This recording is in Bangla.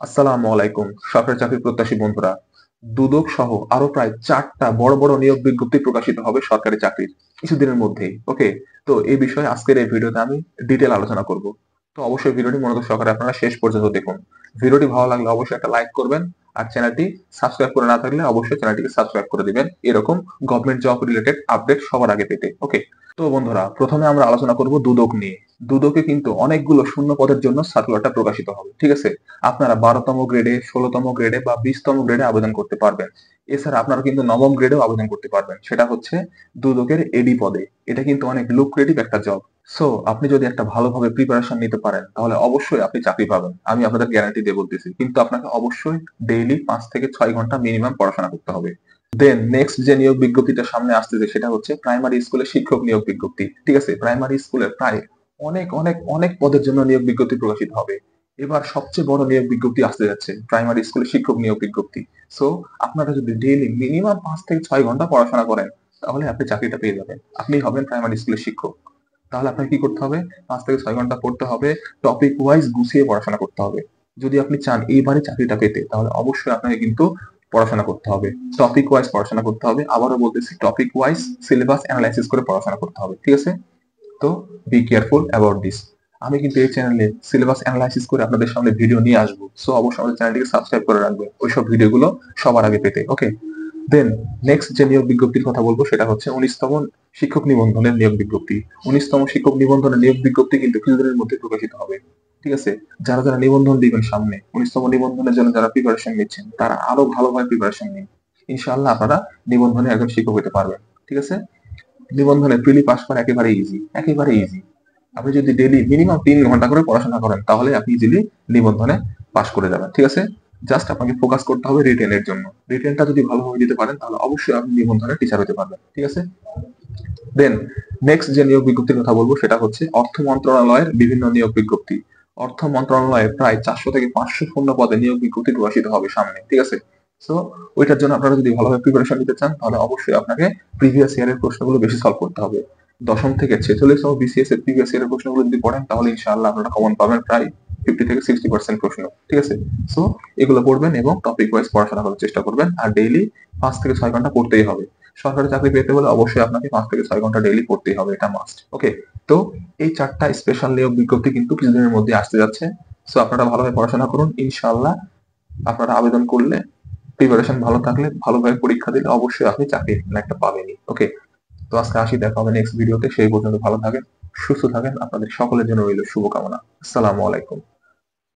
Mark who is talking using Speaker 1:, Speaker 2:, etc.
Speaker 1: আসসালামু আলাইকুম সরকারি চাকরি প্রত্যাশী বন্ধুরা। দুদক সহ আরো প্রায় 4টা বড় বড় নিয়োগ বিজ্ঞপ্তি প্রকাশিত হবে সরকারি চাকরির কিছুদিনের মধ্যেই। ওকে, তো এই বিষয়ে আজকের এই ভিডিওতে আমি ডিটেল আলোচনা করব। তো অবশ্যই ভিডিওটি মনোযোগ সহকারে আপনারা শেষ পর্যন্ত দেখুন। ভিডিওটি ভালো লাগলে অবশ্যই একটা লাইক করবেন, আর চ্যানেলটি সাবস্ক্রাইব করে না থাকলে অবশ্যই চ্যানেলটিকে সাবস্ক্রাইব করে দিবেন এরকম গভর্নমেন্ট জব রিলেটেড আপডেট সবার আগে পেতে। ওকে, তো বন্ধুরা প্রথমে আমরা আলোচনা করব দুদক নিয়ে। দুদকে কিন্তু অনেকগুলো শূন্য পদের জন্য সার্কুলারটা প্রকাশিত হবে, ঠিক আছে? আপনারা 12তম গ্রেডে, 16তম গ্রেডে বা 20তম গ্রেডে আবেদন করতে পারবেন। এছাড়া আপনারা কিন্তু 9ম গ্রেডেও আবেদন করতে পারবেন, সেটা হচ্ছে দুদকের এডি পদে। এটা কিন্তু অনেক লুক্রেটিভ একটা জব। সো আপনি যদি একটা ভালোভাবে প্রিপারেশন নিতে পারেন তাহলে অবশ্যই আপনি চাকরি পাবেন, আমি আপনাদের গ্যারান্টি দিয়ে বলতেছি। কিন্তু আপনাকে অবশ্যই ডেইলি 5 থেকে 6 ঘন্টা মিনিমাম পড়াশোনা করতে হবে। দেন নেক্সট যে নিয়োগ বিজ্ঞপ্তিটা সামনে আসতেছে সেটা হচ্ছে প্রাইমারি স্কুলের শিক্ষক নিয়োগ বিজ্ঞপ্তি, ঠিক আছে? প্রাইমারি স্কুলের প্রায় অনেক অনেক অনেক পদের জন্য নিয়োগ বিজ্ঞপ্তি প্রকাশিত হবে। এবার সবচেয়ে বড় নিয়োগ বিজ্ঞপ্তি আসতে যাচ্ছে প্রাইমারি স্কুলের শিক্ষক নিয়োগ বিজ্ঞপ্তি। সো আপনারা যদি ডেইলি মিনিমাম 5 থেকে 6 ঘন্টা পড়াশোনা করেন তাহলে আপনি চাকরিটা পেয়ে যাবেন, আপনি হবেন প্রাইমারি স্কুলের শিক্ষক। তাহলে আপনাকে কি করতে হবে? 5 থেকে 6 ঘন্টা পড়তে হবে, টপিক ওয়াইজ গুছিয়ে পড়াশোনা করতে হবে। যদি আপনি চান এইবারে চাকরিটা পেতে তাহলে অবশ্যই আপনাকে কিন্তু পড়াশোনা করতে হবে, টপিক ওয়াইজ পড়াশোনা করতে হবে। আবারও বলতেছি, টপিক ওয়াইজ সিলেবাস অ্যানালাইসিস করে পড়াশোনা করতে হবে, ঠিক আছে? তো বি কেয়ারফুল অ্যাবাউট দিস। আমি কিন্তু এই চ্যানেলে সিলেবাস অ্যানালাইসিস করে আপনাদের সামনে ভিডিও নিয়ে আসবো। সো অবশ্যই আমাদের চ্যানেলটিকে সাবস্ক্রাইব করে রাখবেন ওইসব ভিডিওগুলো সবার আগে পেতে। ওকে, দেন নেক্সট যে নিয়োগ বিজ্ঞপ্তির কথা বলবো সেটা হচ্ছে 19তম শিক্ষক নিবন্ধনের নিয়োগ বিজ্ঞপ্তি। 19তম শিক্ষক নিবন্ধনের নিয়োগ বিজ্ঞপ্তি কিন্তু কিছুদিনের মধ্যে প্রকাশিত হবে, ঠিক আছে? যারা যারা নিবন্ধন দিবেন সামনে 19তম নিবন্ধনের জন্য যারা প্রিপারেশন নিচ্ছেন তারা আরো ভালোভাবে প্রিপারেশন নিন। ইনশাআল্লাহ আপনারা নিবন্ধনে একজন শিক্ষক হতে পারবেন, ঠিক আছে? নিবন্ধনে প্রিলি পাস করা একেবারে ইজি, একেবারে ইজি। আপনি যদি ডেইলি মিনিমাম 3 ঘন্টা করে পড়াশোনা করেন তাহলে আপনি ইজিলি নিবন্ধনে পাস করে যাবেন, ঠিক আছে? জাস্ট আপনাকে ফোকাস করতে হবে রিটেনের জন্য। রিটেনটা যদি ভালোভাবে দিতে পারেন তাহলে অবশ্যই আপনি নিবন্ধনে টিচার হতে পারবেন, ঠিক আছে? দেন নেক্সট যে নিয়োগ বিজ্ঞপ্তির কথা বলবো সেটা হচ্ছে অর্থ মন্ত্রণালয়ের বিভিন্ন নিয়োগ বিজ্ঞপ্তি। অর্থ মন্ত্রণালয়ে প্রায় 400 থেকে 500 শূন্য পদে নিয়োগ বিজ্ঞপ্তি প্রকাশিত হবে সামনে, ঠিক আছে? সো ওইটার জন্য আপনারা যদি ভালোভাবে প্রিপারেশন নিতে চান তাহলে অবশ্যই আপনাকে প্রিভিয়াস ইয়ারের প্রশ্নগুলো বেশি সলভ করতে হবে। দশম থেকে 46তম বিসিএস এর প্রিভিয়াস ইয়ারের প্রশ্নগুলো যদি পড়েন তাহলে ইনশাআল্লাহ আপনারা কমন পাবেন প্রায় 50 থেকে 60% প্রশ্ন, ঠিক আছে? সো এগুলো পড়বেন এবং টপিক ওয়াইজ পড়াশোনা করার চেষ্টা করবেন, আর ডেইলি 5 থেকে 6 ঘন্টা পড়তেই হবে। সরকারি চাকরি পেতে হলে অবশ্যই আপনাকে 5 থেকে 6 ঘন্টা ডেইলি পড়তেই হবে, এটা মাস্ট। ওকে, তো এই 4টা স্পেশাল নিয়োগ বিজ্ঞপ্তি কিন্তু কিছুদিনের মধ্যে আসতে যাচ্ছে। সো আপনারা ভালোভাবে পড়াশোনা করুন, ইনশাআল্লাহ আপনারা আবেদন করলে, প্রিপারেশন ভালো থাকলে, ভালোভাবে পরীক্ষা দিলে অবশ্যই আপনি চাকরি একটা পাবেনই। ওকে, তো আজকে আসি, দেখা হবে নেক্সট ভিডিওতে। সেই পর্যন্ত ভালো থাকেন, সুস্থ থাকেন, আপনাদের সকলের জন্য রইল শুভকামনা। আসসালামু আলাইকুম।